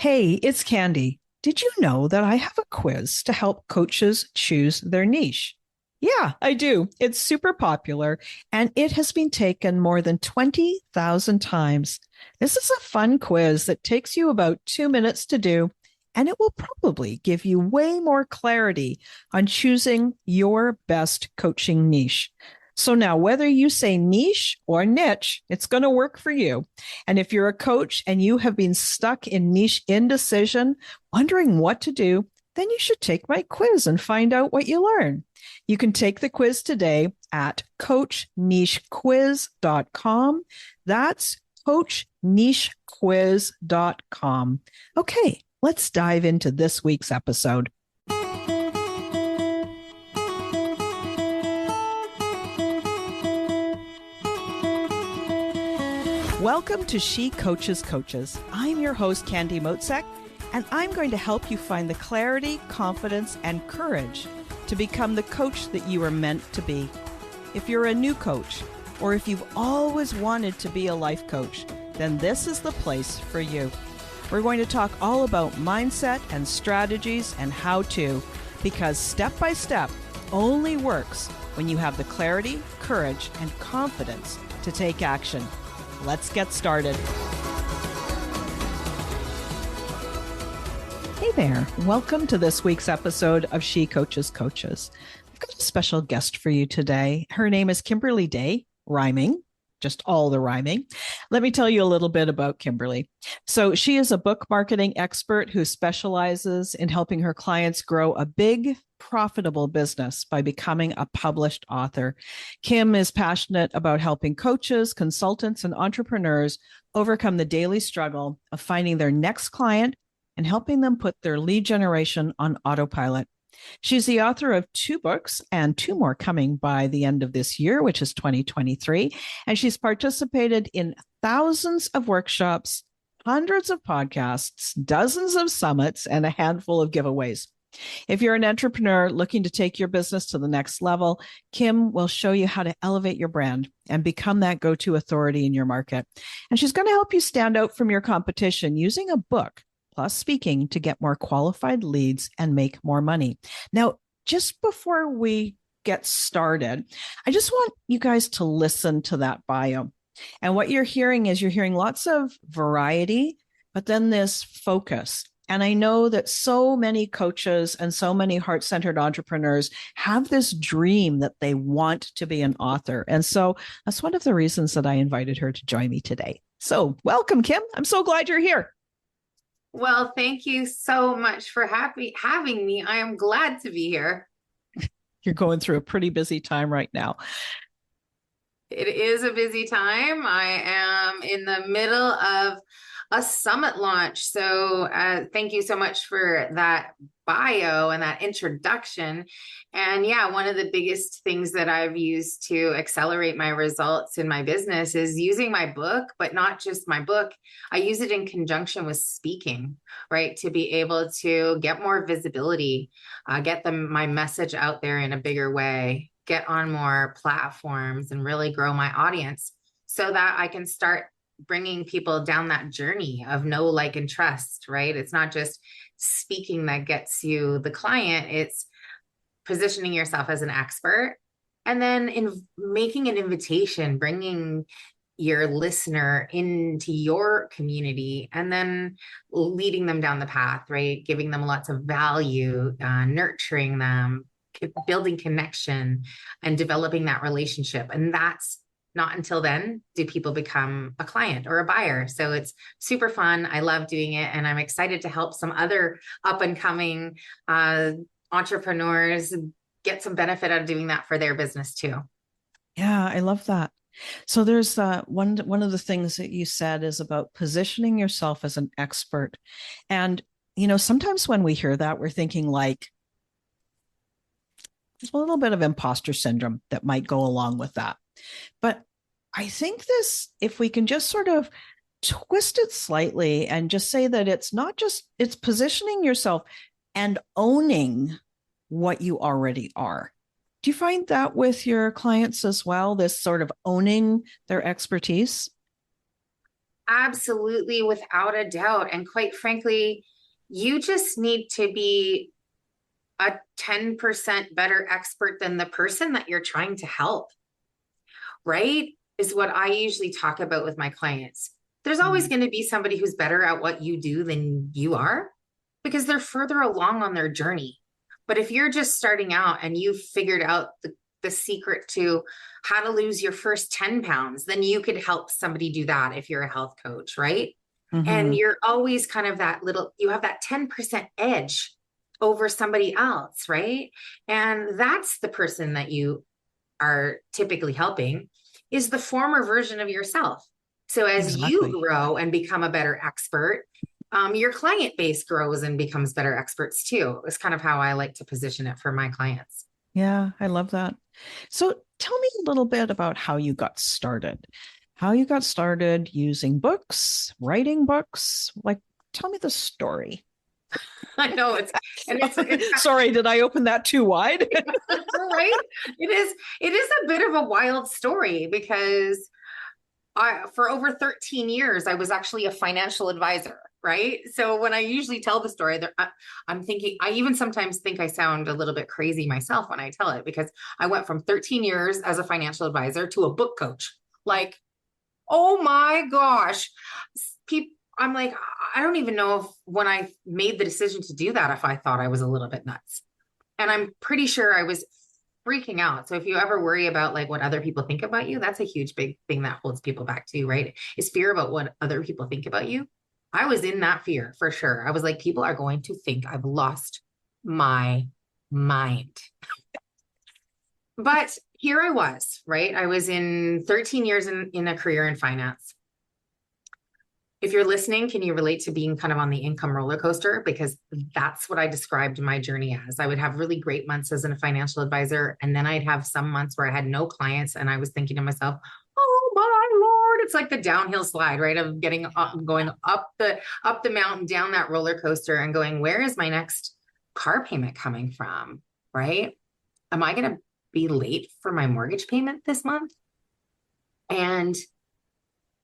Hey, it's Candy. Did you know that I have a quiz to help coaches choose their niche? Yeah, I do. It's super popular and it has been taken more than 20,000 times. This is a fun quiz that takes you about 2 minutes to do, and it will probably give you way more clarity on choosing your best coaching niche. So now, whether you say niche or niche, it's going to work for you. And if you're a coach and you have been stuck in niche indecision, wondering what to do, then you should take my quiz and find out what you learn. You can take the quiz today at coachnichequiz.com. That's coachnichequiz.com. Okay, let's dive into this week's episode. Welcome to She Coaches Coaches. I'm your host, Candy Motzek, and I'm going to help you find the clarity, confidence, and courage to become the coach that you are meant to be. If you're a new coach, or if you've always wanted to be a life coach, then this is the place for you. We're going to talk all about mindset and strategies and how to, because step by step only works when you have the clarity, courage, and confidence to take action. Let's get started. Hey there. Welcome to this week's episode of She Coaches Coaches. I've got a special guest for you today. Her name is Kimberly Day, rhyming, just all the rhyming. Let me tell you a little bit about Kimberly. So she is a book marketing expert who specializes in helping her clients grow a big, profitable business by becoming a published author. Kim is passionate about helping coaches, consultants, and entrepreneurs overcome the daily struggle of finding their next client and helping them put their lead generation on autopilot. She's the author of 2 books and 2 more coming by the end of this year, which is 2023. And she's participated in thousands of workshops, hundreds of podcasts, dozens of summits, and a handful of giveaways. If you're an entrepreneur looking to take your business to the next level, Kim will show you how to elevate your brand and become that go-to authority in your market. And she's going to help you stand out from your competition using a book plus speaking to get more qualified leads and make more money. Now, just before we get started, I just want you guys to listen to that bio. And what you're hearing is you're hearing lots of variety, but then this focus. And I know that so many coaches and so many heart-centered entrepreneurs have this dream that they want to be an author. And so that's one of the reasons that I invited her to join me today. So welcome, Kim. I'm so glad you're here. Well, thank you so much for having me. I am glad to be here. You're going through a pretty busy time right now. It is a busy time. I am in the middle of a summit launch. So thank you so much for that bio and that introduction. And yeah, one of the biggest things that I've used to accelerate my results in my business is using my book, but not just my book. I use it in conjunction with speaking, right? To be able to get more visibility, get my message out there in a bigger way, get on more platforms and really grow my audience so that I can start bringing people down that journey of know, like, and trust, right? It's not just speaking that gets you the client. It's positioning yourself as an expert and then making an invitation, bringing your listener into your community and then leading them down the path, right? Giving them lots of value, nurturing them, building connection and developing that relationship. And that's not until then do people become a client or a buyer. So it's super fun. I love doing it. And I'm excited to help some other up and coming entrepreneurs get some benefit out of doing that for their business too. Yeah, I love that. So there's one of the things that you said is about positioning yourself as an expert. And, sometimes when we hear that, we're thinking like, there's a little bit of imposter syndrome that might go along with that. But I think if we can just sort of twist it slightly and just say that it's positioning yourself and owning what you already are. Do you find that with your clients as well, this sort of owning their expertise? absolutely, without a doubt. And quite frankly, you just need to be a 10% better expert than the person that you're trying to help, right? Is what I usually talk about with my clients. There's always going to be somebody who's better at what you do than you are because they're further along on their journey. But if you're just starting out and you've figured out the secret to how to lose your first 10 pounds, then you could help somebody do that if you're a health coach, right? And you're always kind of you have that 10% edge over somebody else, right? And that's the person that you are typically helping, is the former version of yourself. So as you grow and become a better expert, your client base grows and becomes better experts too. It's kind of how I like to position it for my clients. Yeah, I love that. So tell me a little bit about how you got started. Using books, writing books. Like, tell me the story. I know it's Sorry, did I open that too wide? Right? It is a bit of a wild story because for over 13 years, I was actually a financial advisor, right? So when I usually tell the story, I'm thinking, I even sometimes think I sound a little bit crazy myself when I tell it, because I went from 13 years as a financial advisor to a book coach. Like, oh my gosh. I'm like, I don't even know if when I made the decision to do that, if I thought I was a little bit nuts. And I'm pretty sure I was freaking out. So if you ever worry about like what other people think about you, that's a huge big thing that holds people back too, right? Is fear about what other people think about you. I was in that fear for sure. I was like, people are going to think I've lost my mind. But here I was, right? I was in 13 years in a career in finance. If you're listening, can you relate to being kind of on the income roller coaster? Because that's what I described my journey as. I would have really great months as a financial advisor, and then I'd have some months where I had no clients, and I was thinking to myself, "Oh my Lord!" It's like the downhill slide, right? Of going up the mountain, down that roller coaster, and going, "Where is my next car payment coming from?" Right? Am I going to be late for my mortgage payment this month? And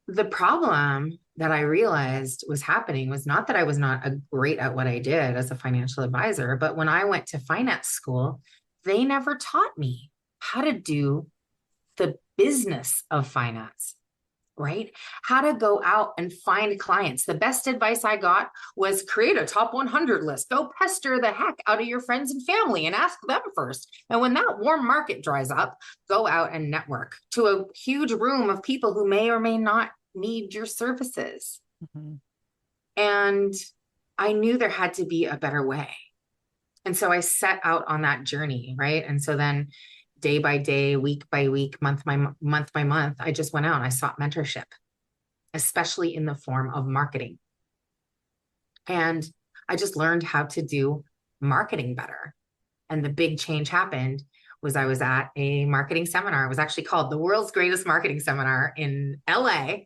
the problem that I realized was happening was not that I was not great at what I did as a financial advisor, but when I went to finance school, they never taught me how to do the business of finance, right? How to go out and find clients. The best advice I got was create a top 100 list. Go pester the heck out of your friends and family and ask them first. And when that warm market dries up, go out and network to a huge room of people who may or may not need your services. And I knew there had to be a better way. And so I set out on that journey, right? And so then day by day, week by week, month by month, I just went out and I sought mentorship, especially in the form of marketing. And I just learned how to do marketing better. And the big change happened was I was at a marketing seminar. It was actually called the World's Greatest Marketing Seminar in LA.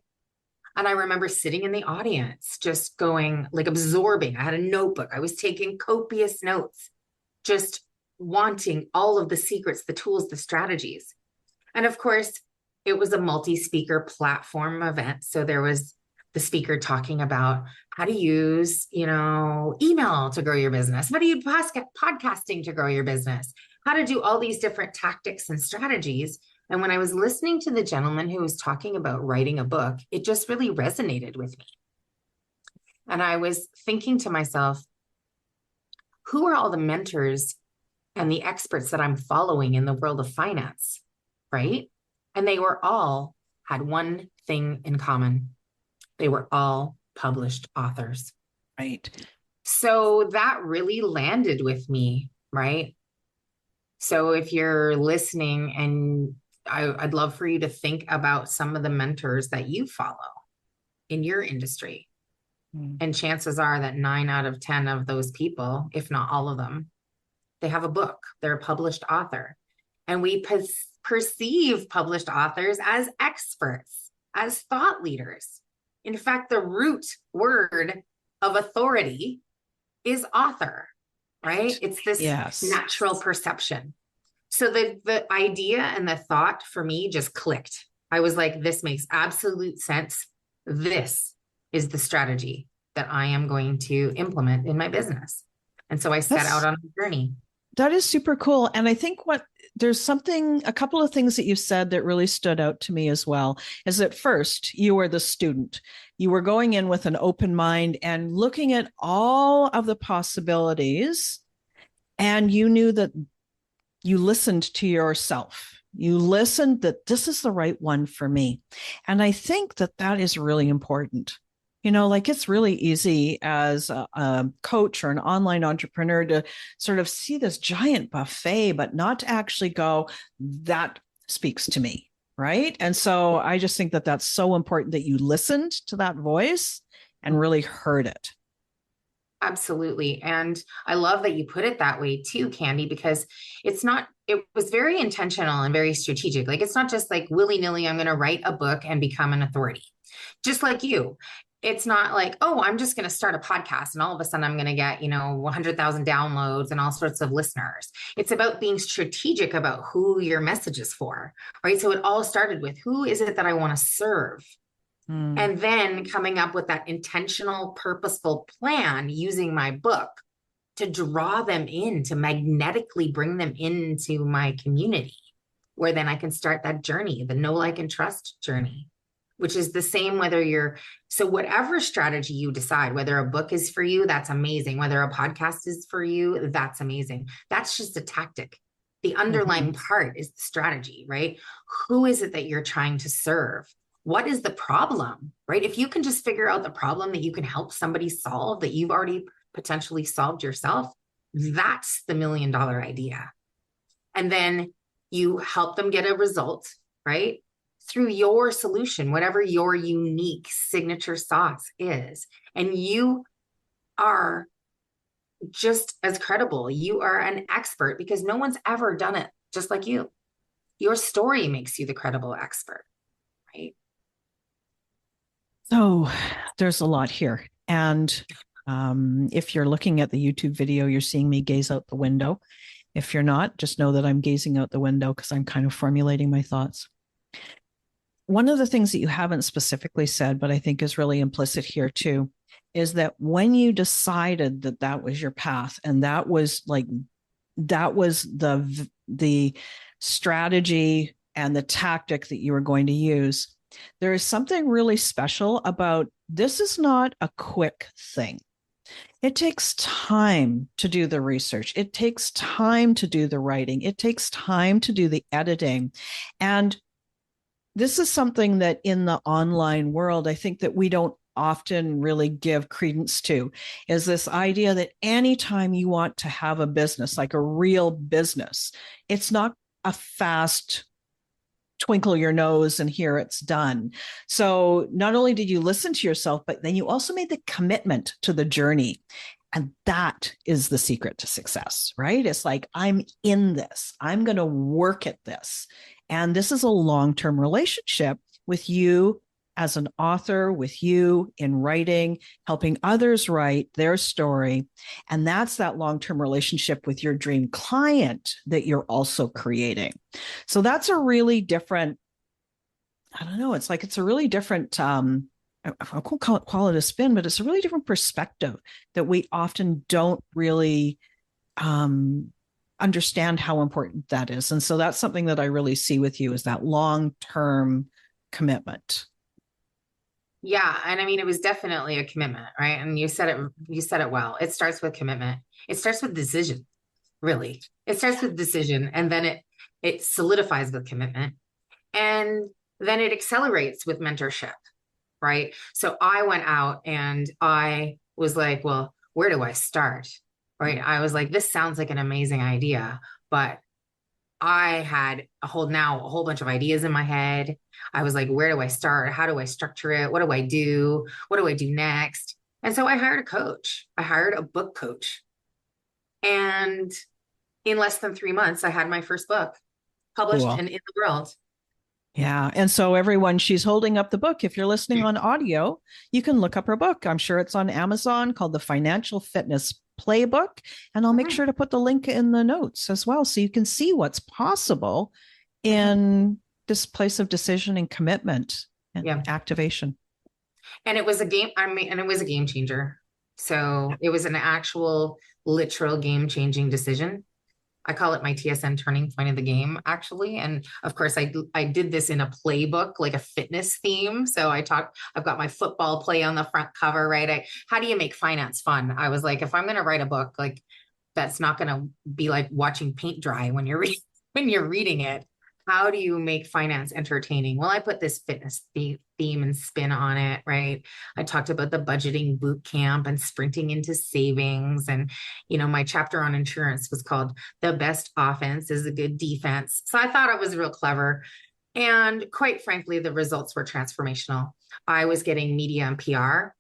And I remember sitting in the audience, just going, like, absorbing. I had a notebook. I was taking copious notes, just wanting all of the secrets, the tools, the strategies. And of course, it was a multi-speaker platform event. So there was the speaker talking about how to use, email to grow your business. How do you podcasting to grow your business? How to do all these different tactics and strategies. And when I was listening to the gentleman who was talking about writing a book, it just really resonated with me. And I was thinking to myself, who are all the mentors and the experts that I'm following in the world of finance, right? And they were all had one thing in common. They were all published authors. Right. So that really landed with me, right? So if you're listening, and I'd love for you to think about some of the mentors that you follow in your industry. And chances are that 9 out of 10 of those people, if not all of them, they have a book. They're a published author. And we perceive published authors as experts, as thought leaders. In fact, the root word of authority is author, right? It's this natural perception. So the idea and the thought for me just clicked. I was like, this makes absolute sense. this is the strategy that I am going to implement in my business. And so I set out on a journey. That is super cool. And I think a couple of things that you said that really stood out to me as well is that first, you were the student. You were going in with an open mind and looking at all of the possibilities. And you knew that you listened to yourself. You listened that this is the right one for me. And I think that that is really important. Like it's really easy as a coach or an online entrepreneur to sort of see this giant buffet, but not to actually go, that speaks to me. Right. And so I just think that that's so important that you listened to that voice and really heard it. Absolutely. And I love that you put it that way too, Candy, because it was very intentional and very strategic. Like, it's not just like willy-nilly, I'm going to write a book and become an authority. Just like you. It's not like, oh, I'm just going to start a podcast and all of a sudden I'm going to get, 100,000 downloads and all sorts of listeners. It's about being strategic about who your message is for, right? So it all started with, who is it that I want to serve? And then coming up with that intentional, purposeful plan using my book to draw them in, to magnetically bring them into my community, where then I can start that journey, the know, like, and trust journey, which is the same so whatever strategy you decide, whether a book is for you, that's amazing. Whether a podcast is for you, that's amazing. That's just a tactic. The underlying part is the strategy, right? Who is it that you're trying to serve? What is the problem, right? If you can just figure out the problem that you can help somebody solve that you've already potentially solved yourself, that's the $1 million idea. And then you help them get a result, right? Through your solution, whatever your unique signature sauce is. And you are just as credible. You are an expert because no one's ever done it just like you. Your story makes you the credible expert, right? So there's a lot here. And if you're looking at the YouTube video, you're seeing me gaze out the window. If you're not, just know that I'm gazing out the window because I'm kind of formulating my thoughts. One of the things that you haven't specifically said, but I think is really implicit here too, is that when you decided that that was your path and that was the strategy and the tactic that you were going to use, there is something really special about this is not a quick thing. It takes time to do the research. It takes time to do the writing. It takes time to do the editing. And this is something that in the online world, I think that we don't often really give credence to, is this idea that anytime you want to have a business, like a real business, it's not a fast twinkle your nose and here it's done. So not only did you listen to yourself, but then you also made the commitment to the journey. And that is the secret to success, right? It's like, I'm in this, I'm going to work at this. And this is a long-term relationship with you as an author, with you in writing, helping others write their story. And that's that long-term relationship with your dream client that you're also creating. So that's a really different, I don't know, it's a really different, I won't call it a spin, but it's a really different perspective that we often don't really understand how important that is. And so that's something that I really see with you, is that long-term commitment. Yeah. And I mean, it was definitely a commitment, right? And you said it well. It starts with commitment. It starts with decision, really. It starts with decision, and then it solidifies with commitment. And then it accelerates with mentorship, right? So I went out and I was like, well, where do I start? Right? I was like, this sounds like an amazing idea, but I had a whole bunch of ideas in my head. I was like, where do I start? How do I structure it? What do I do? What do I do next? And so I hired a coach. I hired a book coach. And in less than 3 months, I had my first book published and in the world. Yeah. And so everyone, she's holding up the book. If you're listening on audio, you can look up her book. I'm sure it's on Amazon, called The Financial Fitness Playbook. And I'll make sure to put the link in the notes as well, so you can see what's possible in this place of decision and commitment and activation. And it was a game, I mean, and it was a game changer. So it was an actual literal game changing decision. I call it my TSN turning point of the game, actually. And of course, I did this in a playbook, like a fitness theme. So I've got my football play on the front cover, right? How do you make finance fun? I was like, if I'm going to write a book, like that's not going to be like watching paint dry when you're when you're reading it. How do you make finance entertaining? Well, I put this fitness theme and spin on it, right? I talked about the budgeting boot camp and sprinting into savings. And, my chapter on insurance was called The Best Offense is a Good Defense. So I thought it was real clever. And quite frankly, the results were transformational. I was getting media and PR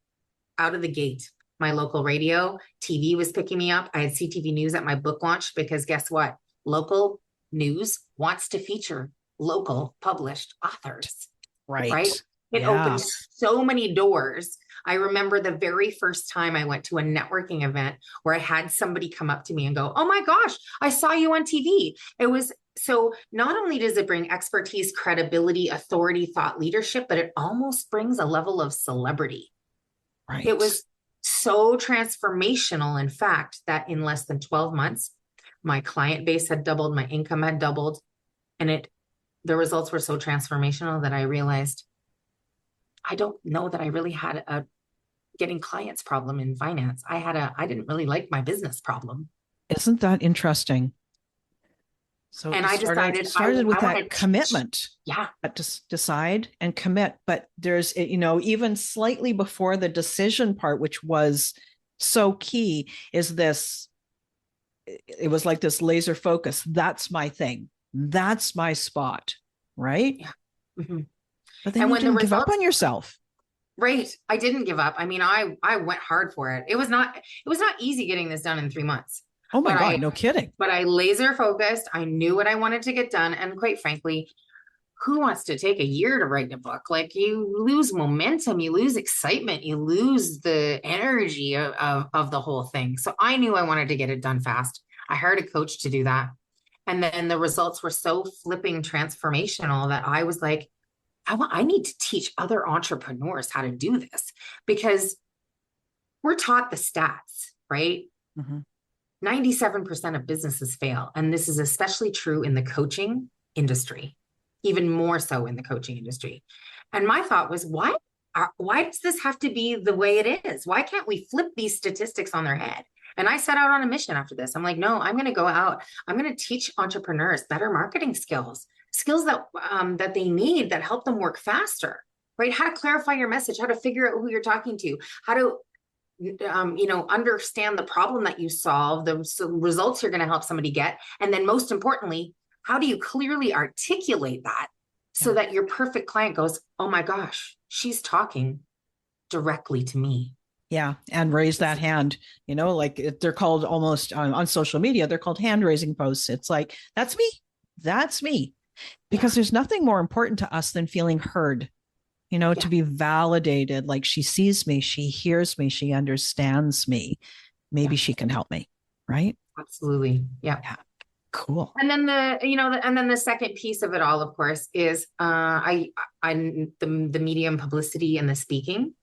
out of the gate. My local radio, TV was picking me up. I had CTV News at my book launch because guess what? Local news wants to feature local published authors, right? It opened so many doors. I remember the very first time I went to a networking event where I had somebody come up to me and go, "Oh my gosh, I saw you on TV." It was so not only does it bring expertise, credibility, authority, thought leadership, but it almost brings a level of celebrity. Right. It was so transformational, in fact, that in less than 12 months, my client base had doubled, my income had doubled, and the results were so transformational that I realized I don't know that I really had a getting clients problem in finance. I didn't really like my business problem. Isn't that interesting? So and I started with that commitment. Yeah. Just decide and commit. But there's, even slightly before the decision part, which was so key, is this. It was like this laser focus. That's my thing. That's my spot. Right. Yeah. Mm-hmm. But then you didn't give up on yourself. Right. I didn't give up. I mean, I went hard for it. It was not easy getting this done in 3 months. Oh my God, no kidding. But I laser focused. I knew what I wanted to get done. And quite frankly, who wants to take a year to write a book? Like, you lose momentum, you lose excitement, you lose the energy of the whole thing. So I knew I wanted to get it done fast. I hired a coach to do that. And then the results were so flipping transformational that I was like, I need to teach other entrepreneurs how to do this, because we're taught the stats, right? Mm-hmm. 97% of businesses fail. And this is especially true in the coaching industry, even more so in the coaching industry. And my thought was, why does this have to be the way it is? Why can't we flip these statistics on their head? And I set out on a mission after this. I'm like, no, I'm going to go out. I'm going to teach entrepreneurs better marketing skills that they need, that help them work faster, right? How to clarify your message, how to figure out who you're talking to, how to understand the problem that you solve, the results you're going to help somebody get. And then most importantly, how do you clearly articulate that so that your perfect client goes, "Oh my gosh, she's talking directly to me." Yeah. And raise that hand, like they're called almost on social media, they're called hand raising posts. It's like, that's me. That's me. Because there's nothing more important to us than feeling heard. To be validated, like she sees me, she hears me, she understands me. Maybe she can help me. Right. Absolutely. Yeah. Cool. And then the second piece of it all, of course, is the medium publicity and the speaking.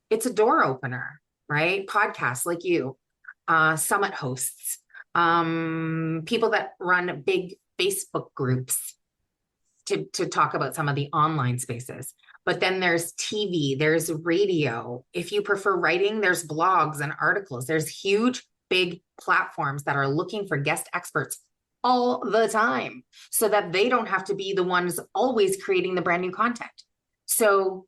It's a door opener, right? Podcasts like you, summit hosts, people that run big Facebook groups to talk about some of the online spaces. But then there's TV, there's radio. If you prefer writing, there's blogs and articles. There's huge, big platforms that are looking for guest experts all the time so that they don't have to be the ones always creating the brand new content. So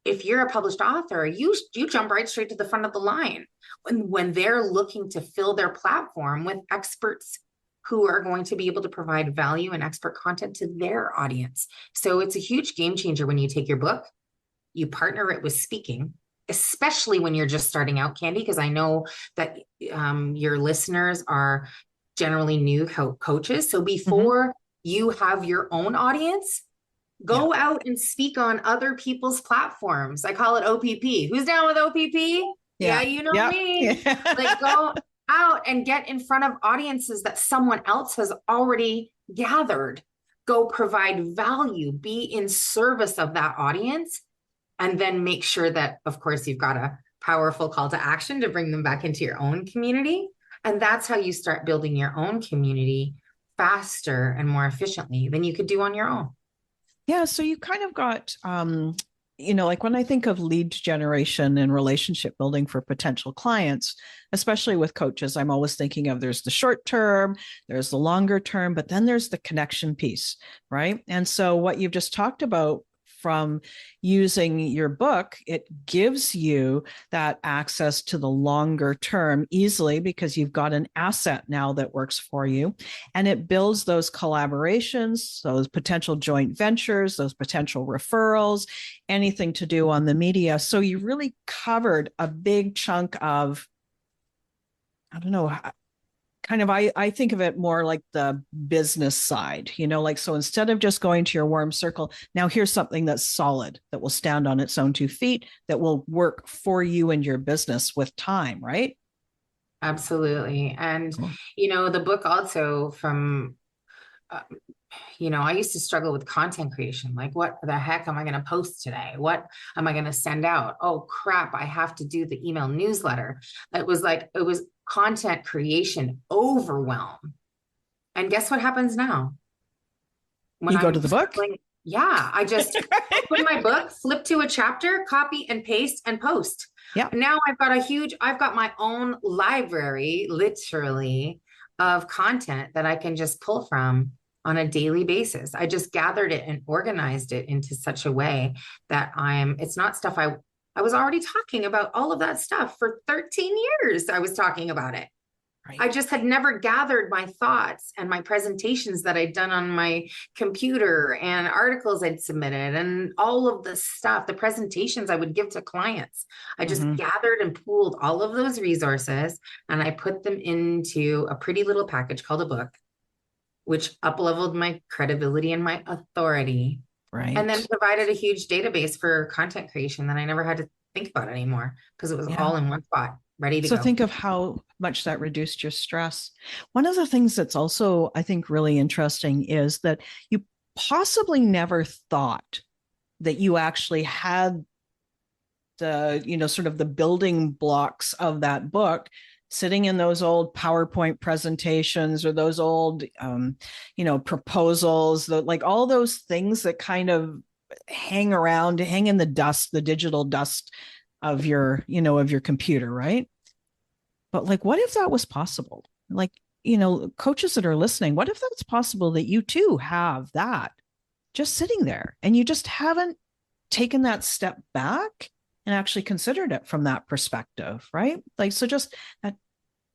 if you're a published author, you jump right straight to the front of the line when they're looking to fill their platform with experts who are going to be able to provide value and expert content to their audience. So it's a huge game changer when you take your book, you partner it with speaking, especially when you're just starting out, Candy, because I know that your listeners are generally new coaches. So before you have your own audience, go out and speak on other people's platforms. I call it OPP. Who's down with OPP? Yeah, you know me. Like, go out and get in front of audiences that someone else has already gathered. Go provide value, be in service of that audience, And then make sure that, of course, you've got a powerful call to action to bring them back into your own community. And that's how you start building your own community faster and more efficiently than you could do on your own. Yeah. So you kind of got, like when I think of lead generation and relationship building for potential clients, especially with coaches, I'm always thinking of there's the short term, there's the longer term, but then there's the connection piece, right? And so what you've just talked about from using your book, it gives you that access to the longer term easily because you've got an asset now that works for you. And it builds those collaborations, those potential joint ventures, those potential referrals, anything to do on the media. So you really covered a big chunk of, I don't know, kind of, I think of it more like the business side, like, so instead of just going to your warm circle, now here's something that's solid, that will stand on its own 2 feet, that will work for you and your business with time, right? Absolutely. And, Cool. The book also from, I used to struggle with content creation. Like, what the heck am I going to post today? What am I going to send out? Oh, crap. I have to do the email newsletter. It was content creation overwhelm. And guess what happens now? When You go to the book? Yeah, I just open my book, flip to a chapter, copy and paste and post. Yeah. Now I've got my own library, literally, of content that I can just pull from on a daily basis. I just gathered it and organized it into such a way that it's not stuff I was already talking about all of that stuff for 13 years. I was talking about it. Right. I just had never gathered my thoughts and my presentations that I'd done on my computer and articles I'd submitted and all of the stuff, the presentations I would give to clients. I just gathered and pooled all of those resources and I put them into a pretty little package called a book, which up-leveled my credibility and my authority. Right. And then provided a huge database for content creation that I never had to think about anymore because it was all in one spot, ready to go. So think of how much that reduced your stress. One of the things that's also, I think, really interesting is that you possibly never thought that you actually had the, sort of the building blocks of that book sitting in those old PowerPoint presentations or those old, proposals, like all those things that kind of hang around, hang in the dust, the digital dust of your, of your computer, right? But like, what if that was possible? Like, coaches that are listening, what if that's possible that you too have that just sitting there and you just haven't taken that step back and actually considered it from that perspective, right? Like, so just that,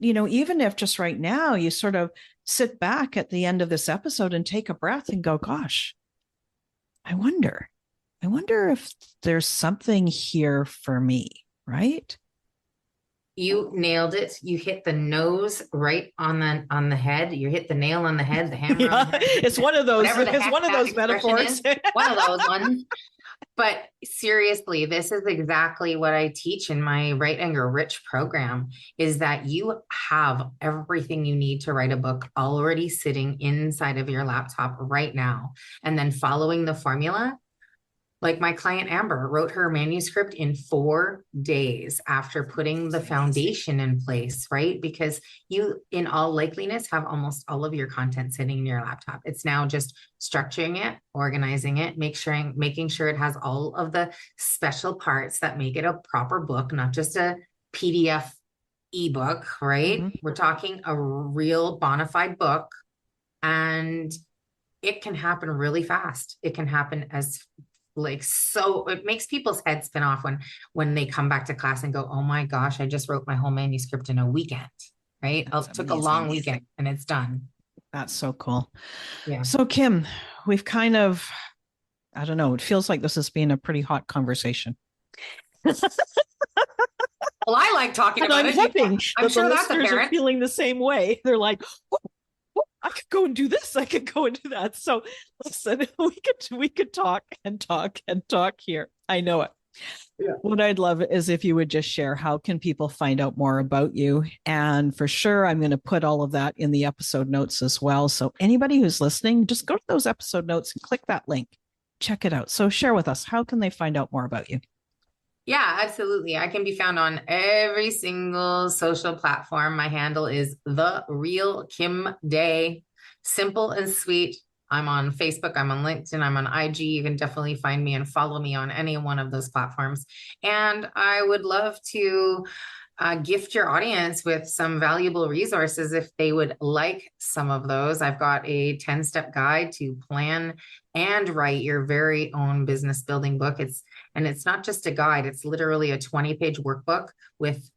even if just right now you sort of sit back at the end of this episode and take a breath and go, gosh, I wonder if there's something here for me, right? You nailed it. You hit the nose right on the head. You hit the nail on the head, the hammer on the head. It's one of those, it's one of those metaphors. One of those ones. But seriously, this is exactly what I teach in my Write Anger Rich program, is that you have everything you need to write a book already sitting inside of your laptop right now. And then following the formula, like my client Amber wrote her manuscript in 4 days after putting the foundation in place, right? Because you, in all likeliness, have almost all of your content sitting in your laptop. It's now just structuring it, organizing it, making sure it has all of the special parts that make it a proper book, not just a PDF ebook, right? We're talking a real bona fide book, and it can happen really fast. It can happen so it makes people's heads spin off when they come back to class and go, oh my gosh, I just wrote my whole manuscript in a weekend, right? It took a long weekend and it's done. That's so cool. Yeah. So Kim, we've kind of, I don't know, it feels like this has been a pretty hot conversation. Well, I like talking about it. I'm sure that's apparent. Are feeling the same way. They're like, I could go and do this. I could go and do that. So listen, we could talk and talk and talk here. I know it. Yeah. What I'd love is if you would just share, how can people find out more about you? And for sure, I'm going to put all of that in the episode notes as well. So anybody who's listening, just go to those episode notes and click that link. Check it out. So share with us, how can they find out more about you? Yeah, absolutely. I can be found on every single social platform. My handle is The Real Kim Day. Simple and sweet. I'm on Facebook, I'm on LinkedIn, I'm on IG. You can definitely find me and follow me on any one of those platforms. And I would love to gift your audience with some valuable resources if they would like some of those. I've got a 10-step guide to plan and write your very own business building book. It's not just a guide, it's literally a 20-page workbook with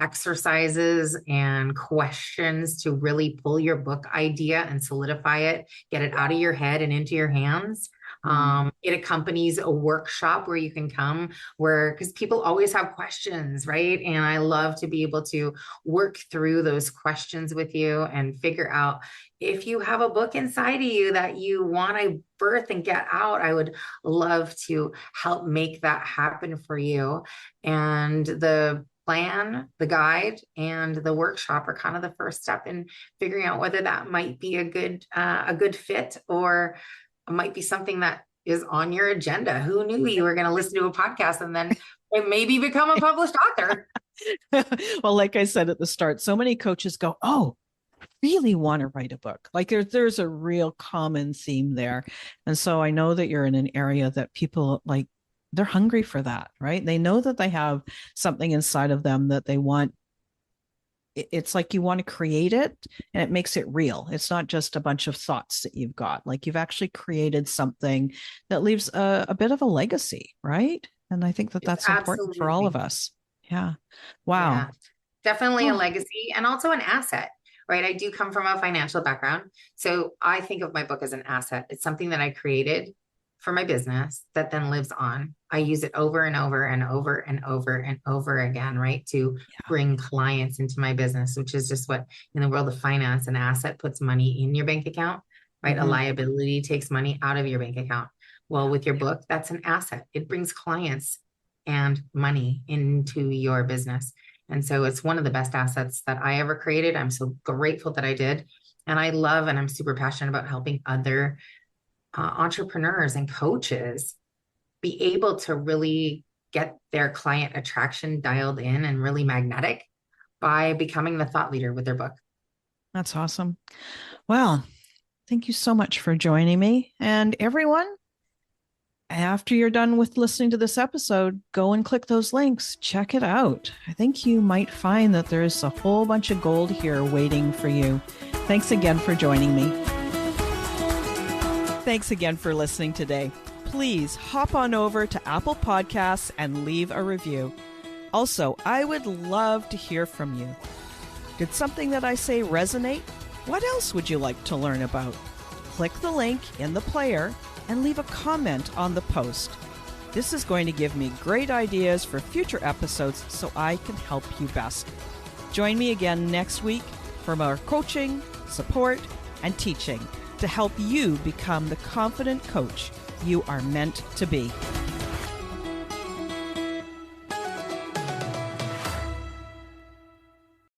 exercises and questions to really pull your book idea and solidify it, get it out of your head and into your hands. It accompanies a workshop where you can come because people always have questions, right? And I love to be able to work through those questions with you and figure out if you have a book inside of you that you want to birth and get out. I would love to help make that happen for you. And the plan, the guide, and the workshop are kind of the first step in figuring out whether that might be a good fit, or it might be something that is on your agenda. Who knew you were going to listen to a podcast and then maybe become a published author? Well, like I said at the start, so many coaches go, oh, I really want to write a book. Like there's a real common theme there. And so I know that you're in an area that people like, they're hungry for that, right? They know that they have something inside of them that they want. It's like you want to create it and it makes it real. It's not just a bunch of thoughts that you've got. Like you've actually created something that leaves a bit of a legacy, right? And I think that that's important for all of us. Yeah. Wow. Yeah, definitely a legacy and also an asset, right? I do come from a financial background. So I think of my book as an asset. It's something that I created for my business that then lives on. I use it over and over and over and over and over again, right? To bring clients into my business, which is just what in the world of finance, an asset puts money in your bank account, right? Mm-hmm. A liability takes money out of your bank account. Well, with your book, that's an asset. It brings clients and money into your business. And so it's one of the best assets that I ever created. I'm so grateful that I did. And I love, and I'm super passionate about helping other entrepreneurs and coaches be able to really get their client attraction dialed in and really magnetic by becoming the thought leader with their book. That's awesome. Well, thank you so much for joining me. And everyone, after you're done with listening to this episode, go and click those links. Check it out. I think you might find that there's a whole bunch of gold here waiting for you. Thanks again for joining me. Thanks again for listening today. Please hop on over to Apple Podcasts and leave a review. Also, I would love to hear from you. Did something that I say resonate? What else would you like to learn about? Click the link in the player and leave a comment on the post. This is going to give me great ideas for future episodes so I can help you best. Join me again next week for more coaching, support, and teaching to help you become the confident coach you are meant to be.